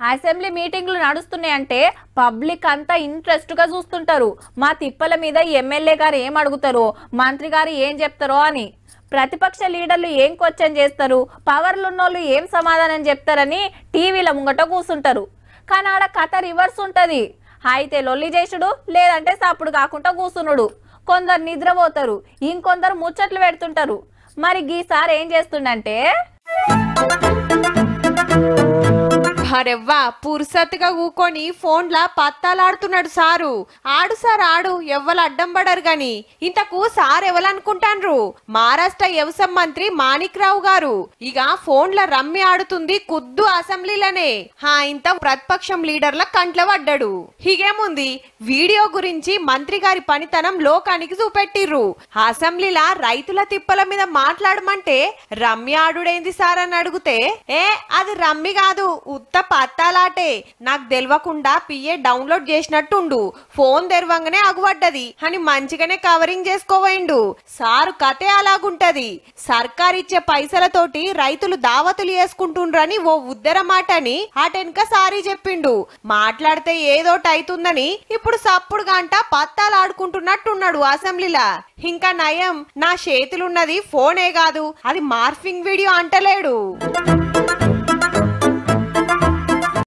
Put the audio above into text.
Assembly మీటింగ్లు నడుస్తున్నాయంటే public అంతా interest గా చూస్తుంటారు. మా తిప్పల మీద ఎమ్మెల్యే గారు ఏం అడుగుతారో, మంత్రి గారు ఏం చెప్తారో అని. ప్రతిపక్ష లీడర్లు ఏం క్వశ్చన్ చేస్తారు, పవర్లు ఉన్నోళ్ళు ఏం సమాధానం చెప్తారని టీవీల ముంగట కూర్చుంటారు. కానీ ఆడ కథ రివర్స్ ఉంటది. అయితే లొల్లి చేసుడు, లేదంటే సప్పుడు కాకుండా కూర్చునుడు. కొందరు నిద్రపోతారు, ఇంకొందరు ముచ్చట్లు పెడుతుంటారు. మరి గీసారి ఏం చేస్తుండంటే అరెవ్వా పురుసత్తుగా కూకొని ఫోన్లా పత్తాలాడుతున్నాడు సారు. ఆడు సార్ ఆడు, ఎవ్వరు అడ్డం పడరు గాని. ఇంతకు సార్ ఎవరనుకుంటాన్రు? మహారాష్ట్ర వ్యవసాయ మంత్రి మాణిక్ రావు గారు. ఇక ఫోన్ల రమ్మి ఆడుతుంది కుద్దు అసెంబ్లీలనే. ఇంత ప్రతిపక్షం లీడర్ల కంట్ల పడ్డాడు. హీగేముంది, వీడియో గురించి మంత్రి గారి పనితనం లోకానికి చూపెట్టిర్రు. అసెంబ్లీలా రైతుల తిప్పల మీద మాట్లాడమంటే రమ్మి ఆడుడేంది సార్ అని అడిగితే, అది రమ్మి కాదు, ఉత్త పత్తాలాటే, నాకు తెలియకుండా పిఏ డౌన్లోడ్ చేసినట్టుండు, ఫోన్ తెరవంగానే అగుపడ్డది అని మంచిగానే కవరింగ్ చేసుకోవేండు. సారు కథే అలాగుంటది. సర్కార్ ఇచ్చే పైసలతోటి రైతులు దావతులు చేసుకుంటుండ్రని ఓ ఉద్దర మాటని అటెనక సారీ చెప్పిండు. మాట్లాడితే ఏదోటి అవుతుందని ఇప్పుడు సప్పుడు గంట పత్తాలాడుకుంటున్నట్టున్నాడు అసెంబ్లీలా. ఇంకా నయం, నా చేతులున్నది ఫోనే కాదు, అది మార్ఫింగ్ వీడియో అంటలేడు.